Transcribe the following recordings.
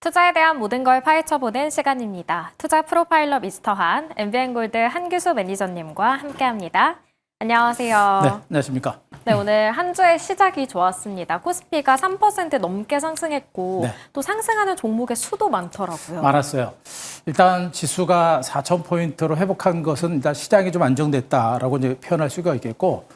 투자에 대한 모든 걸 파헤쳐보는 시간입니다. 투자 프로파일러 미스터 한, MBN골드 한규수 매니저님과 함께합니다. 안녕하세요. 네, 안녕하십니까. 네, 오늘 한 주의 시작이 좋았습니다. 코스피가 3% 넘게 상승했고 네. 또 상승하는 종목의 수도 많더라고요. 많았어요. 일단 지수가 4,000포인트로 회복한 것은 일단 시장이 좀 안정됐다라고 이제 표현할 수가 있겠고,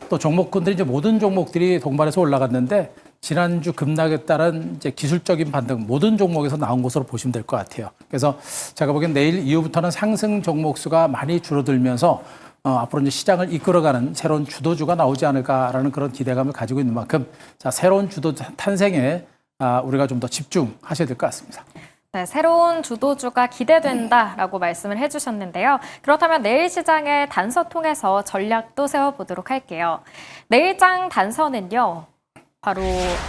또 종목군들이 이제 모든 종목들이 동반해서 올라갔는데 지난주 급락에 따른 이제 기술적인 반등 모든 종목에서 나온 것으로 보시면 될 것 같아요. 그래서 제가 보기엔 내일 이후부터는 상승 종목 수가 많이 줄어들면서 앞으로 이제 시장을 이끌어가는 새로운 주도주가 나오지 않을까라는 그런 기대감을 가지고 있는 만큼, 자, 새로운 주도 탄생에 우리가 좀 더 집중하셔야 될 것 같습니다. 네, 새로운 주도주가 기대된다라고 말씀을 해주셨는데요. 그렇다면 내일 시장의 단서 통해서 전략도 세워보도록 할게요. 내일장 단서는요. 바로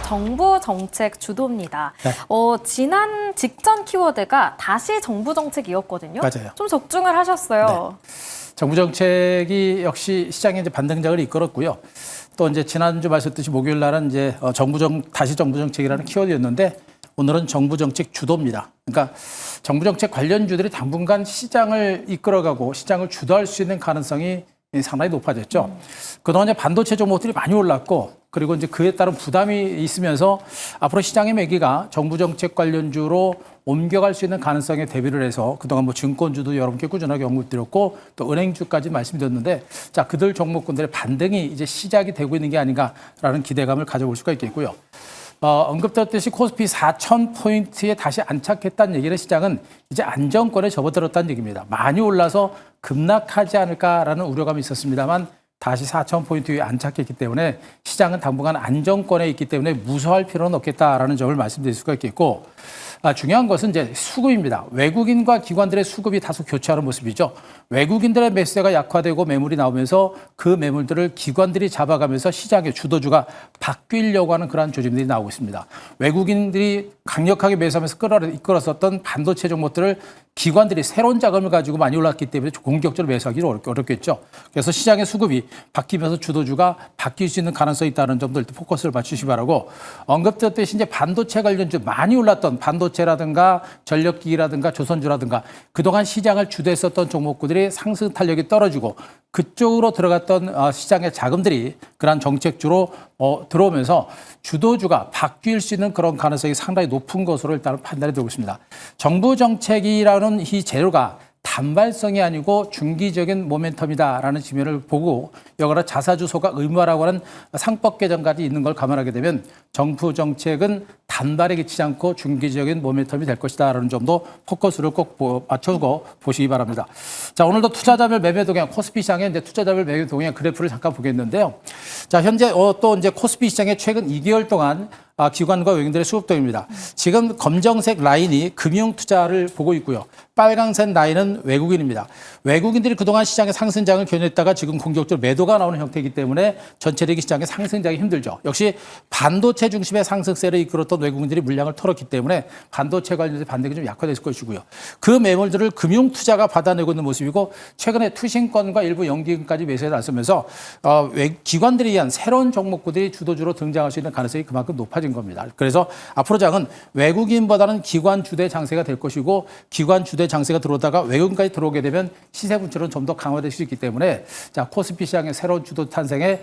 정부 정책 주도입니다. 네. 지난 직전 키워드가 다시 정부 정책이었거든요. 맞아요. 좀 적중을 하셨어요. 네. 정부 정책이 역시 시장의 이제 반등작을 이끌었고요. 또 이제 지난주 말씀드렸듯이 목요일 날은 이제 다시 정부 정책이라는 키워드였는데, 오늘은 정부 정책 주도입니다. 그러니까 정부 정책 관련주들이 당분간 시장을 이끌어가고 시장을 주도할 수 있는 가능성이 상당히 높아졌죠. 그동안 이제 반도체 종목들이 많이 올랐고, 그리고 이제 그에 따른 부담이 있으면서 앞으로 시장의 매기가 정부 정책 관련주로 옮겨갈 수 있는 가능성에 대비를 해서 그동안 뭐 증권주도 여러분께 꾸준하게 언급드렸고 또 은행주까지 말씀드렸는데, 자, 그들 종목군들의 반등이 이제 시작이 되고 있는 게 아닌가라는 기대감을 가져볼 수가 있겠고요. 언급드렸듯이 코스피 4,000포인트에 다시 안착했다는 얘기는 시장은 이제 안정권에 접어들었다는 얘기입니다. 많이 올라서 급락하지 않을까라는 우려감이 있었습니다만 다시 4,000포인트 위에 안착했기 때문에 시장은 당분간 안정권에 있기 때문에 무서워할 필요는 없겠다라는 점을 말씀드릴 수가 있겠고, 중요한 것은 이제 수급입니다. 외국인과 기관들의 수급이 다소 교차하는 모습이죠. 외국인들의 매수세가 약화되고 매물이 나오면서 그 매물들을 기관들이 잡아가면서 시장의 주도주가 바뀌려고 하는 그러한 조짐들이 나오고 있습니다. 외국인들이 강력하게 매수하면서 이끌었었던 반도체 종목들을 기관들이 새로운 자금을 가지고 많이 올랐기 때문에 공격적으로 매수하기 어렵겠죠. 그래서 시장의 수급이 바뀌면서 주도주가 바뀔 수 있는 가능성이 있다는 점도 일단 포커스를 맞추시기 바라고, 언급드렸듯이 이제 반도체 관련주 많이 올랐던 반도체라든가 전력기기라든가 조선주라든가 그동안 시장을 주도했었던 종목들이 상승 탄력이 떨어지고 그쪽으로 들어갔던 시장의 자금들이 그러한 정책주로 들어오면서 주도주가 바뀔 수 있는 그런 가능성이 상당히 높은 것으로 일단은 판단이 되고 있습니다. 정부 정책이라는 이 재료가 단발성이 아니고 중기적인 모멘텀이다라는 지면을 보고 여기다 자사주소가 의무화라고 하는 상법 개정까지 있는 걸 감안하게 되면 정부 정책은 단발에 그치지 않고 중기적인 모멘텀이 될 것이다라는 점도 포커스를 꼭 맞추고 보시기 바랍니다. 자, 오늘도 투자자별 매매 동향, 코스피 시장의 이제 투자자별 매매 동향 그래프를 잠깐 보겠는데요. 자, 현재 또 이제 코스피 시장의 최근 2개월 동안 기관과 외국인들의 수급 동입니다. 지금 검정색 라인이 금융 투자를 보고 있고요. 빨강색 라인은 외국인입니다. 외국인들이 그동안 시장의 상승장을 견했다가 지금 공격적으로 매도가 나오는 형태이기 때문에 전체적인 시장의 상승장이 힘들죠. 역시 반도체 중심의 상승세를 이끌었던 외국인들이 물량을 털었기 때문에 반도체 관련해서 반등이 좀 약화됐을 것이고요. 그 매물들을 금융 투자가 받아내고 있는 모습이고, 최근에 투신권과 일부 연기금까지 매수에 나서면서 기관들에 의한 새로운 종목들이 주도주로 등장할 수 있는 가능성이 그만큼 높아진 겁니다. 그래서 앞으로 장은 외국인보다는 기관 주대 장세가 될 것이고, 기관 주대 장세가 들어오다가 외국인까지 들어오게 되면 시세 분출은 좀 더 강화될 수 있기 때문에, 자, 코스피 시장의 새로운 주도 탄생에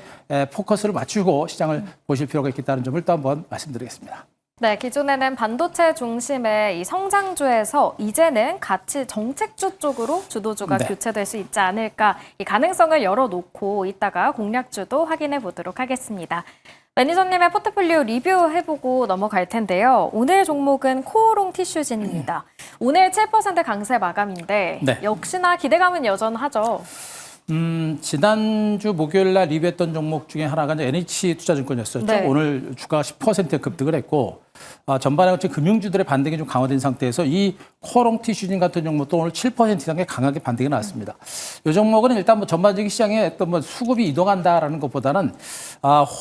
포커스를 맞추고 시장을 보실 필요가 있겠다는 점을 또 한번 말씀드리겠습니다. 네, 기존에는 반도체 중심의 이 성장주에서 이제는 같이 정책주 쪽으로 주도주가 네. 교체될 수 있지 않을까, 이 가능성을 열어놓고 이따가 공략주도 확인해 보도록 하겠습니다. 매니저님의 포트폴리오 리뷰해보고 넘어갈 텐데요. 오늘 종목은 코오롱 티슈진입니다. 오늘 7% 강세 마감인데 네. 역시나 기대감은 여전하죠. 지난주 목요일 날 리뷰했던 종목 중에 하나가 이제 NH투자증권이었었죠. 네. 오늘 주가가 10% 급등을 했고, 전반에 금융주들의 반등이 좀 강화된 상태에서 이 코오롱 티슈진 같은 종목도 오늘 7% 이상의 강하게 반등이 나왔습니다. 이 종목은 일단 뭐 전반적인 시장에 어떤 뭐 수급이 이동한다라는 것보다는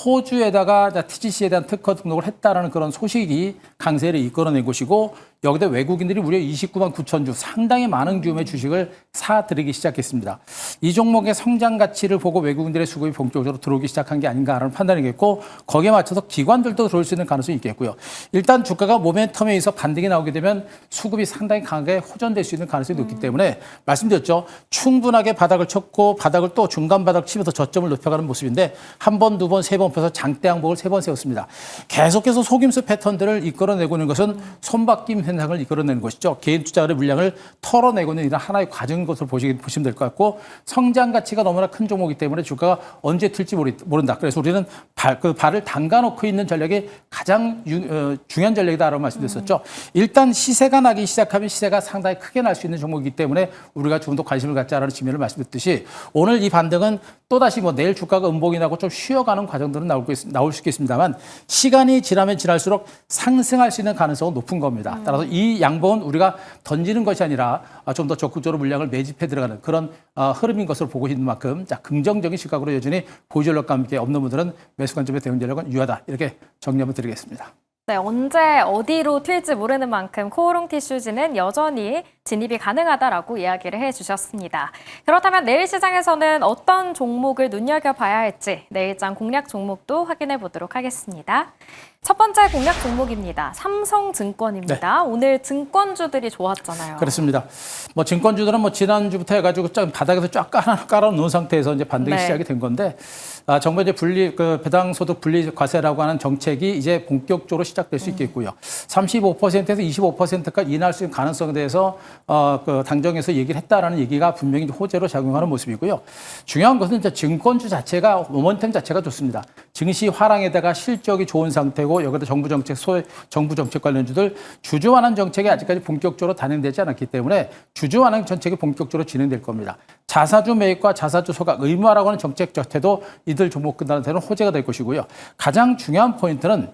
호주에다가 TGC에 대한 특허 등록을 했다라는 그런 소식이 강세를 이끌어낸 것이고, 여기다 외국인들이 무려 29만 9천 주, 상당히 많은 규모의 주식을 사들이기 시작했습니다. 이 종목의 성장 가치를 보고 외국인들의 수급이 본격적으로 들어오기 시작한 게 아닌가라는 판단이겠고, 거기에 맞춰서 기관들도 들어올 수 있는 가능성이 있겠고요. 일단 주가가 모멘텀에 의해서 반등이 나오게 되면 수급이 상당히 강하게 호전될 수 있는 가능성이 높기 때문에 말씀드렸죠. 충분하게 바닥을 쳤고 바닥을 또 중간 바닥 치면서 저점을 높여가는 모습인데 한 번, 두 번, 세 번 펴서 장대 양봉을 세 번 세웠습니다. 계속해서 속임수 패턴들을 이끌어내고 있는 것은 손바뀜 현상을 이끌어내는 것이죠. 개인 투자자의 물량을 털어내고 있는 이런 하나의 과정인 것으로 보시면 될 것 같고, 성장 가치가 너무나 큰 종목이기 때문에 주가가 언제 튈지 모른다. 그래서 우리는 발을 담가놓고 있는 전략이 가장 중요한 전략이다라고 말씀드렸었죠. 일단 시세가 나기 시작하면 시세가 상당히 크게 날 수 있는 종목이기 때문에 우리가 좀 더 관심을 갖자라는 측면을 말씀드렸듯이, 오늘 이 반등은 또다시 내일 주가가 음봉이 나고 좀 쉬어가는 과정들은 나올 수 있겠습니다만, 시간이 지나면 지날수록 상승할 수 있는 가능성은 높은 겁니다. 따라서 이 양봉은 우리가 던지는 것이 아니라 좀 더 적극적으로 물량을 매집해 들어가는 그런 흐름인 것으로 보고 있는 만큼, 자, 긍정적인 시각으로 여전히 보유전략과 함께 없는 분들은 매수 관점의 대응 전략은 유효하다. 이렇게 정리 한번 드리겠습니다. 네, 언제 어디로 튈지 모르는 만큼 코오롱 티슈즈는 여전히 진입이 가능하다라고 이야기를 해주셨습니다. 그렇다면 내일 시장에서는 어떤 종목을 눈여겨봐야 할지 내일장 공략 종목도 확인해 보도록 하겠습니다. 첫 번째 공략 종목입니다. 삼성증권입니다. 네. 오늘 증권주들이 좋았잖아요. 그렇습니다. 증권주들은 지난주부터 해가지고 바닥에서 쫙 깔아놓은 상태에서 이제 반등이 시작이 된 건데, 정부 이제 배당소득 분리과세라고 하는 정책이 이제 본격적으로 시작될 수 있겠고요. 35%에서 25%까지 인하할 수 있는 가능성에 대해서 당정에서 얘기를 했다라는 얘기가 분명히 호재로 작용하는 모습이고요. 중요한 것은 이제 증권주 자체가 모멘텀 자체가 좋습니다. 증시 화랑에다가 실적이 좋은 상태고, 여기다 정부 정책 관련주들 주주 완화 정책이 아직까지 본격적으로 단행되지 않았기 때문에 주주 완화 정책이 본격적으로 진행될 겁니다. 자사주 매입과 자사주 소각 의무화라고 하는 정책 자체도 이들 종목들한테는 호재가 될 것이고요. 가장 중요한 포인트는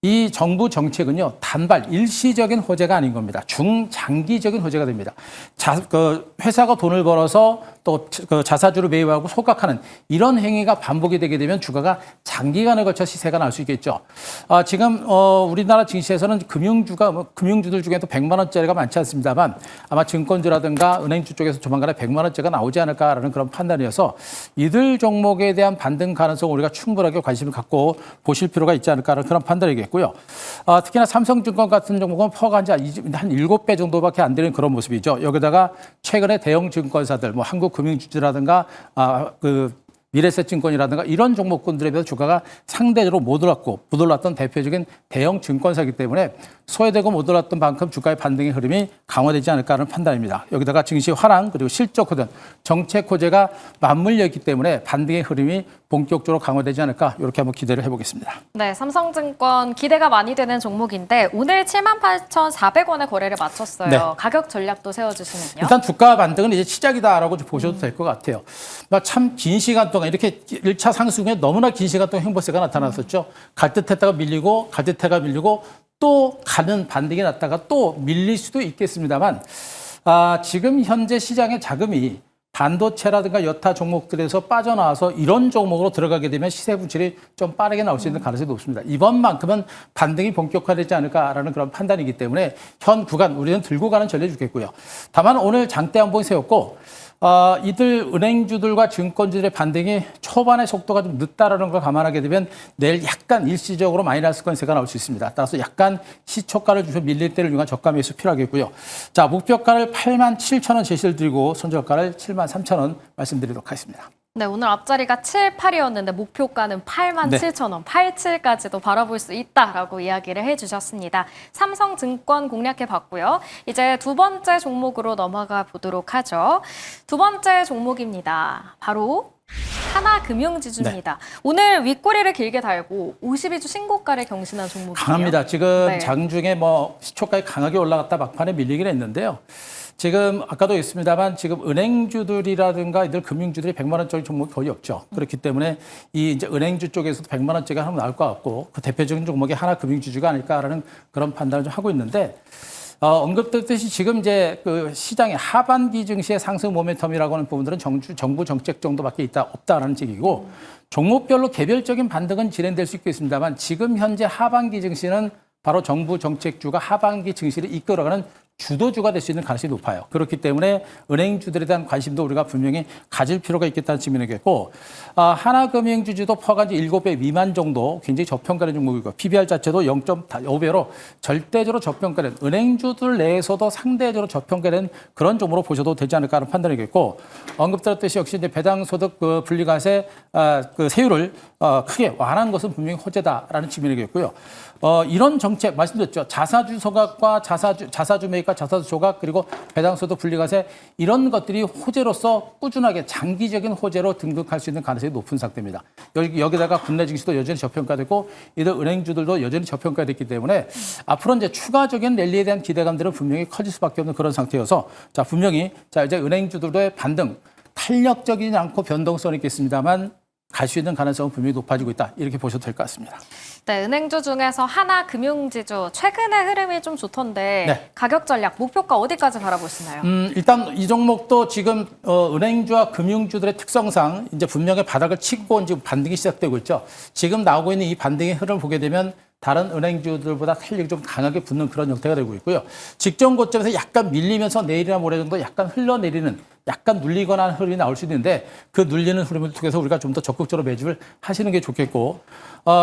이 정부 정책은요, 단발 일시적인 호재가 아닌 겁니다. 중장기적인 호재가 됩니다. 회사가 돈을 벌어서 또 자사주를 매입하고 소각하는 이런 행위가 반복이 되게 되면 주가가 장기간에 걸쳐 시세가 날 수 있겠죠. 지금 우리나라 증시에서는 금융주들 중에도 100만 원짜리가 많지 않습니다만, 아마 증권주라든가 은행주 쪽에서 조만간에 100만 원짜리가 나오지 않을까라는 그런 판단이어서 이들 종목에 대한 반등 가능성 우리가 충분하게 관심을 갖고 보실 필요가 있지 않을까라는 그런 판단이겠고요. 특히나 삼성증권 같은 종목은 퍼가 한 7배 정도밖에 안 되는 그런 모습이죠. 여기다가 최근에 대형 증권사들, 한국금융주주라든가 미래에셋증권이라든가 이런 종목군들에 비해서 주가가 상대적으로 못 올랐던 대표적인 대형 증권사이기 때문에 소외되고 못 올랐던 만큼 주가의 반등의 흐름이 강화되지 않을까 하는 판단입니다. 여기다가 증시 화랑 그리고 실적 호전, 정책 호재가 맞물려 있기 때문에 반등의 흐름이 본격적으로 강화되지 않을까, 이렇게 한번 기대를 해보겠습니다. 네, 삼성증권 기대가 많이 되는 종목인데 오늘 78,400원에 거래를 마쳤어요. 네. 가격 전략도 세워주시면요. 일단 주가 반등은 이제 시작이다라고 보셔도 될 것 같아요. 참 긴 시간 동안 이렇게 1차 상승 후에 너무나 긴 시간 동안 행보세가 나타났었죠. 갈 듯했다가 밀리고 갈 듯했다가 밀리고 또 가는 반등이 났다가 또 밀릴 수도 있겠습니다만, 지금 현재 시장의 자금이 반도체라든가 여타 종목들에서 빠져나와서 이런 종목으로 들어가게 되면 시세 분출이 좀 빠르게 나올 수 있는 가능성이 높습니다. 이번만큼은 반등이 본격화되지 않을까라는 그런 판단이기 때문에 현 구간 우리는 들고 가는 전략이 좋겠고요. 다만 오늘 장대 양봉이 세웠고, 이들 은행주들과 증권주들의 반등이 초반의 속도가 좀 늦다라는 걸 감안하게 되면 내일 약간 일시적으로 마이너스 건세가 나올 수 있습니다. 따라서 약간 시초가를 주셔 밀릴 때를 위한 저가 매수 필요하겠고요. 자, 목표가를 87,000원 제시를 드리고 손절가를 73,000원 말씀드리도록 하겠습니다. 네, 오늘 앞자리가 7, 8이었는데 목표가는 87,000원, 87까지도 바라볼 수 있다라고 이야기를 해주셨습니다. 삼성증권 공략해봤고요. 이제 두 번째 종목으로 넘어가 보도록 하죠. 두 번째 종목입니다. 바로 하나금융지주입니다. 네. 오늘 윗꼬리를 길게 달고 52주 신고가를 경신한 종목이에요. 강합니다. 지금 장중에 시초가에 강하게 올라갔다 막판에 밀리긴 했는데요. 지금 아까도 있습니다만 지금 은행주들이라든가 이들 금융주들이 100만 원짜리 종목이 거의 없죠. 그렇기 때문에 이제 은행주 쪽에서도 100만 원짜리가 하면 나올 것 같고, 그 대표적인 종목이 하나금융지주가 아닐까라는 그런 판단을 좀 하고 있는데, 언급됐듯이 지금 이제 시장의 하반기 증시의 상승 모멘텀이라고 하는 부분들은 정부 정책 정도밖에 없다라는 얘기고, 종목별로 개별적인 반등은 진행될 수 있겠습니다만 지금 현재 하반기 증시는 바로 정부 정책주가 하반기 증시를 이끌어가는 주도주가 될 수 있는 가능성이 높아요. 그렇기 때문에 은행주들에 대한 관심도 우리가 분명히 가질 필요가 있겠다는 측면이겠고, 하나금융주주도 퍼간 지 7배 미만 정도 굉장히 저평가된 종목이고, PBR 자체도 0.5배로 절대적으로 저평가된, 은행주들 내에서도 상대적으로 저평가된 그런 종목으로 보셔도 되지 않을까 하는 판단이겠고, 언급드렸듯이 역시 이제 배당소득 분리과세 그 세율을 크게 완화한 것은 분명히 호재다라는 측면이겠고요. 이런 정책 말씀드렸죠. 자사주 소각과 자사주 매입과 자사주 조각 그리고 배당소득 분리과세 이런 것들이 호재로서 꾸준하게 장기적인 호재로 등극할 수 있는 가능성이 높은 상태입니다. 여기다가 국내 증시도 여전히 저평가되고 이들 은행주들도 여전히 저평가됐기 때문에 앞으로 이제 추가적인 랠리에 대한 기대감들은 분명히 커질 수밖에 없는 그런 상태여서 자 분명히 자 이제 은행주들의 반등 탄력적이지 않고 변동성이 있겠습니다만 갈 수 있는 가능성은 분명히 높아지고 있다. 이렇게 보셔도 될 것 같습니다. 네, 은행주 중에서 하나금융지주 최근의 흐름이 좀 좋던데 네. 가격 전략 목표가 어디까지 바라보시나요? 일단 이 종목도 지금 은행주와 금융주들의 특성상 이제 분명히 바닥을 치고 이제 반등이 시작되고 있죠. 지금 나오고 있는 이 반등의 흐름을 보게 되면 다른 은행주들보다 탄력이 좀 강하게 붙는 그런 형태가 되고 있고요. 직전 고점에서 약간 밀리면서 내일이나 모레 정도 약간 흘러내리는 약간 눌리거나 하는 흐름이 나올 수 있는데 그 눌리는 흐름을 통해서 우리가 좀 더 적극적으로 매집을 하시는 게 좋겠고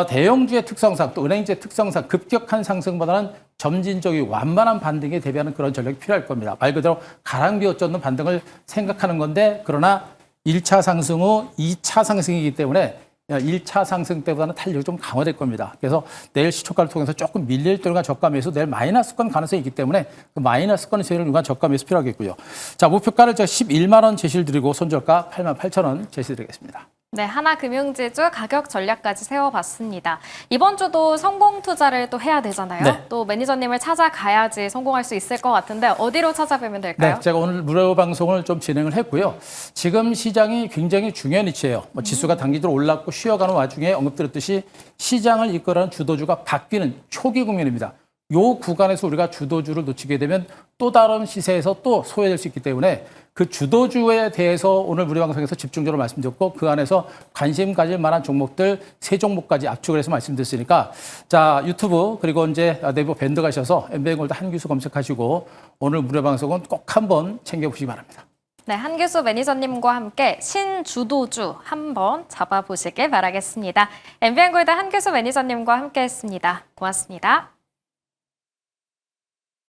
대형주의 특성상 또 은행주의 특성상 급격한 상승보다는 점진적이고 완만한 반등에 대비하는 그런 전략이 필요할 겁니다. 말 그대로 가랑비어 쫓는 반등을 생각하는 건데 그러나 1차 상승 후 2차 상승이기 때문에 1차 상승 때보다는 탄력이 좀 강화될 겁니다. 그래서 내일 시초가를 통해서 조금 밀릴 때가 저가 매수, 내일 마이너스권 가능성이 있기 때문에 그 마이너스권 세율을 위한 저가 매수 필요하겠고요. 자, 목표가를 제가 11만 원 제시를 드리고 손절가 8만 8천 원 제시드리겠습니다. 네, 하나금융지주 가격 전략까지 세워봤습니다. 이번 주도 성공 투자를 또 해야 되잖아요. 네. 또 매니저님을 찾아가야지 성공할 수 있을 것 같은데 어디로 찾아뵈면 될까요? 네, 제가 오늘 무료 방송을 좀 진행을 했고요. 지금 시장이 굉장히 중요한 위치예요. 지수가 단기적으로 올랐고 쉬어가는 와중에 언급드렸듯이 시장을 이끌어가는 주도주가 바뀌는 초기 국면입니다. 요 구간에서 우리가 주도주를 놓치게 되면 또 다른 시세에서 또 소외될 수 있기 때문에 그 주도주에 대해서 오늘 무료 방송에서 집중적으로 말씀드렸고 그 안에서 관심 가질 만한 종목들 3종목까지 압축을 해서 말씀드렸으니까 자 유튜브 그리고 이제 네이버 밴드 가셔서 MBN골드 한규수 검색하시고 오늘 무료 방송은 꼭 한번 챙겨보시기 바랍니다. 네, 한규수 매니저님과 함께 신주도주 한번 잡아보시길 바라겠습니다. MBN골드 한규수 매니저님과 함께했습니다. 고맙습니다.